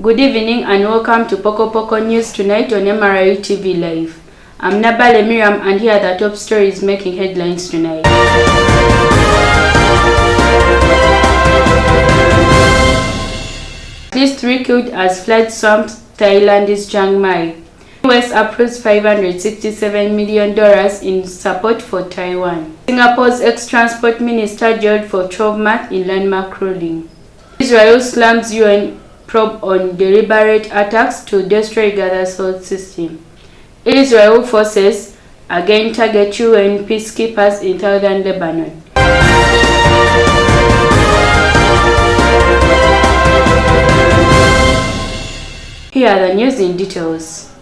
Good evening and welcome to Pokopoko News tonight on MRIU TV Live. I'm NABBALE MIRIAM and here are the top stories making headlines tonight. At least 3 killed as flood swamped Thailand's Chiang Mai. US approves $567 million in support for Taiwan. Singapore's ex-transport minister jailed for 12 months in landmark ruling. Israel slams UN probe on deliberate attacks to destroy Gaza's health system. Israel forces again target UN peacekeepers in southern Lebanon. Here are the news in details.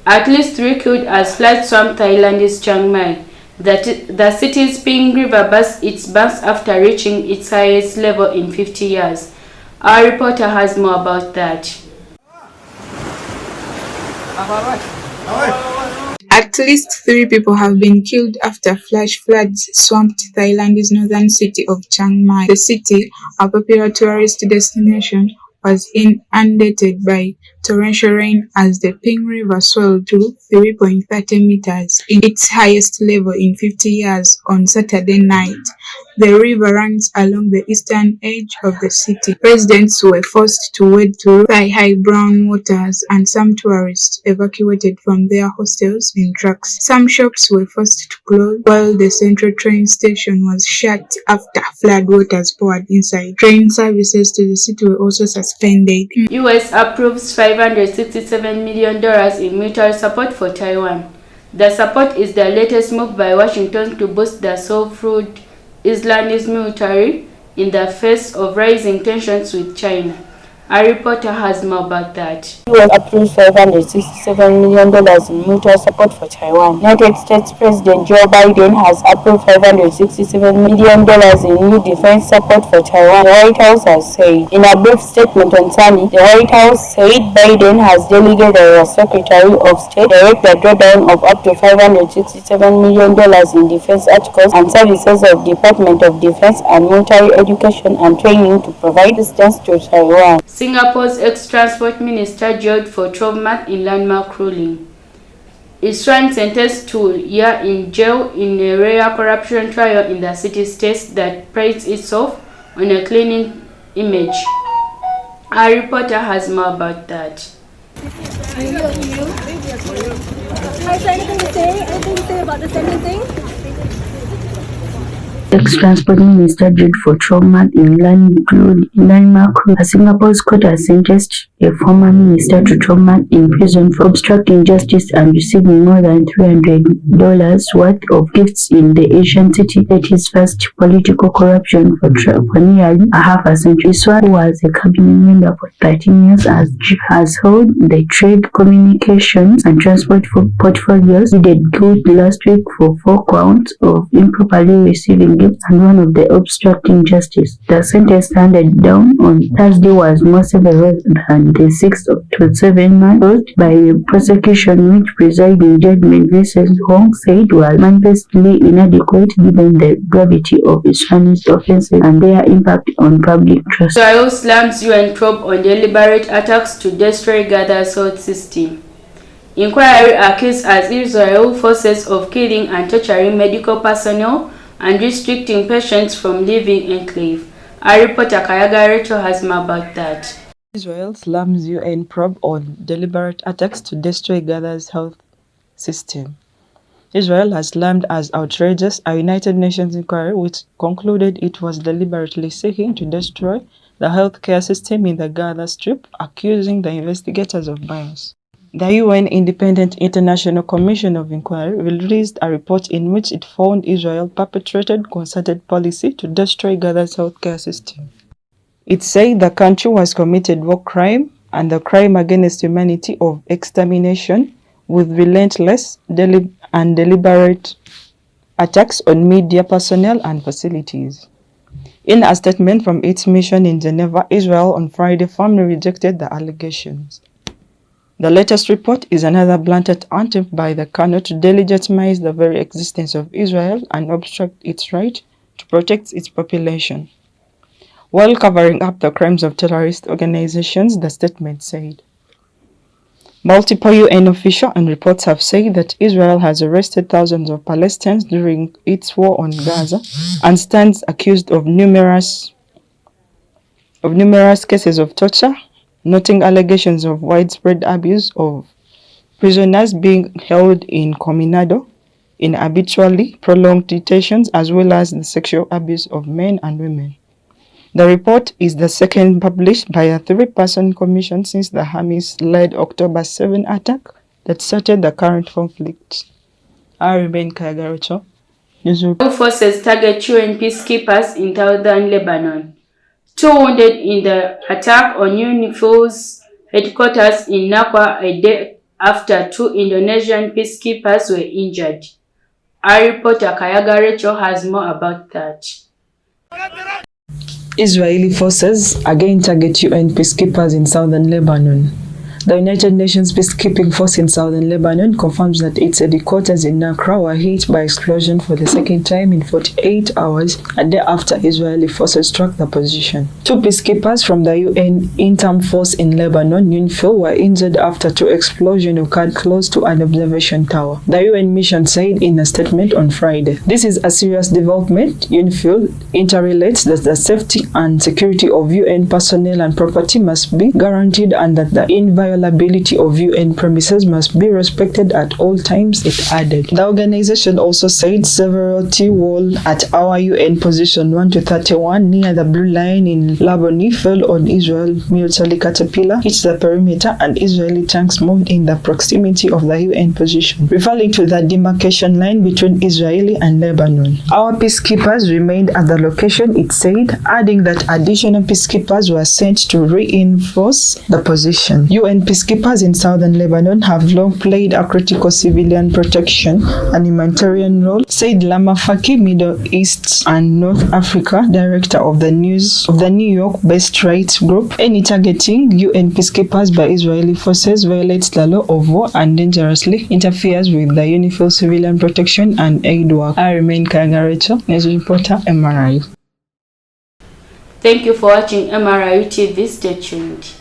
At least 3 killed as flood swamped Thailand's Chiang Mai. The city's Ping River burst its banks after reaching its highest level in 50 years. Our reporter has more about that. At least 3 people have been killed after flash floods swamped Thailand's northern city of Chiang Mai. The city, a popular tourist destination, was inundated by torrential rain as the Ping River swelled to 3.30 meters, in its highest level in 50 years on Saturday night. The river runs along the eastern edge of the city. Residents were forced to wade through thigh-high brown waters and some tourists evacuated from their hostels in trucks. Some shops were forced to close while the central train station was shut after flood waters poured inside. Train services to the city were also suspended. US approves $567 million in military support for Taiwan. The support is the latest move by Washington to boost the so-called Islamist military in the face of rising tensions with China. Our reporter has more about that. US approved $567 million in military support for Taiwan. United States President Joe Biden has approved $567 million in new defense support for Taiwan, the White House has said. In a brief statement on Sunday, the White House said Biden has delegated the Secretary of State to direct the drawdown of up to $567 million in defense articles and services of Department of Defense and military education and training to provide assistance to Taiwan. Singapore's ex-transport minister jailed for 12 months in landmark ruling. Israel sentenced to a year in jail in a rare corruption trial in the city-state that prides itself on a clean image. Our reporter has more about that. Is there anything to say? Anything to say about the sentencing? Ex-transport minister jailed for 12 months in landmark. Singapore's court has sentenced a former minister to 12 months in prison for obstructing justice and receiving more than $300 worth of gifts in the Asian city at his first political corruption for nearly a half a century. Swan, who was a cabinet member for 13 years, has held the trade, communications and transport portfolios. He did good last week for 4 counts of improperly receiving gifts and one of the obstructing justice. The sentence handed down on Thursday was more severe than the 6 to 7 months caused by the prosecution, which presiding judge Vincent Hong said was manifestly inadequate given the gravity of Islamist offenses and their impact on public trust. Israel slams UN probe on deliberate attacks to destroy Gaza's health system. Inquiry accused as Israel forces of killing and torturing medical personnel and restricting patients from leaving enclave. Our reporter Kayagareto has more about that. Israel slams UN probe on deliberate attacks to destroy Gaza's health system. Israel has slammed as outrageous a United Nations inquiry which concluded it was deliberately seeking to destroy the healthcare system in the Gaza Strip, accusing the investigators of bias. The UN Independent International Commission of Inquiry released a report in which it found Israel perpetrated concerted policy to destroy Gaza's healthcare system. It said the country was committed war crime and the crime against humanity of extermination with relentless and deliberate attacks on media personnel and facilities. In a statement from its mission in Geneva, Israel on Friday firmly rejected the allegations. The latest report is another blatant attempt by the Kano to delegitimize the very existence of Israel and obstruct its right to protect its population. while covering up the crimes of terrorist organizations, the statement said. Multiple UN officials and reports have said that Israel has arrested thousands of Palestinians during its war on Gaza and stands accused of numerous cases of torture, noting allegations of widespread abuse of prisoners being held in Cominado in arbitrarily prolonged detentions, as well as the sexual abuse of men and women. The report is the second published by a three-person commission since the Hamas-led October 7 attack that started the current conflict. I remain Kayagarocho. Forces target UN peacekeepers in southern Lebanon. 2 wounded in the attack on UNIFIL's headquarters in Nakwa a day after 2 Indonesian peacekeepers were injured. Our reporter Kayagarecho has more about that. Israeli forces again target UN peacekeepers in southern Lebanon. The United Nations Peacekeeping Force in southern Lebanon confirms that its headquarters in Nakra were hit by explosion for the second time in 48 hours, a day after Israeli forces struck the position. 2 peacekeepers from the UN Interim Force in Lebanon, UNIFIL, were injured after 2 explosions occurred close to an observation tower, the UN mission said in a statement on Friday. This is a serious development. UNIFIL interrelates that the safety and security of UN personnel and property must be guaranteed and that the inviolability of UN premises must be respected at all times, it added. The organization also said several T-wall at our UN position 1 to 31 near the Blue Line in Laboni fell on Israel military caterpillar, hit the perimeter, and Israeli tanks moved in the proximity of the UN position, referring to the demarcation line between Israel and Lebanon. Our peacekeepers remained at the location, it said, adding that additional peacekeepers were sent to reinforce the position. UN peacekeepers in southern Lebanon have long played a critical civilian protection and humanitarian role, said Lama Faki, Middle East and North Africa director of the New York-based rights group. Any targeting UN peacekeepers by Israeli forces violates the law of war and dangerously interferes with the UNIFIL civilian protection and aid work. I remain Kagarecho, news reporter, MRI. Thank you for watching MRI TV. Stay tuned.